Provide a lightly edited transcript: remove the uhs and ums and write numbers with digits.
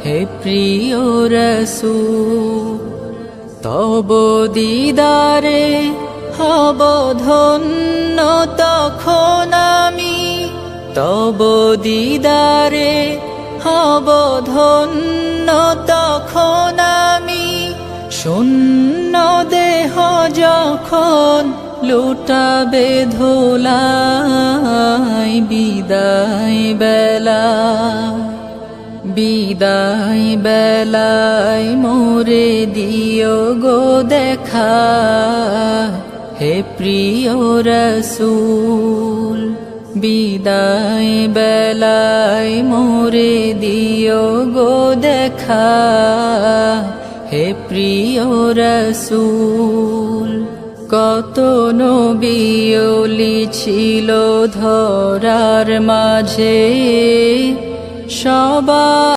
হে প্রিয় রাসূল তব দিদারে হব ধন্য তখন আমি তব দিদারে হব ধন্য তখন আমি শূন্য দেহ যখন লুটাবে ধুলাই বিদায় বেলায় মোরে দিও গো দেখা হে প্রিয় রাসূল বিদায় বেলায় মোরে দিও গো দেখা হে প্রিয় রাসূল কত নবী ওলি ছিল ধরার মাঝে সবাই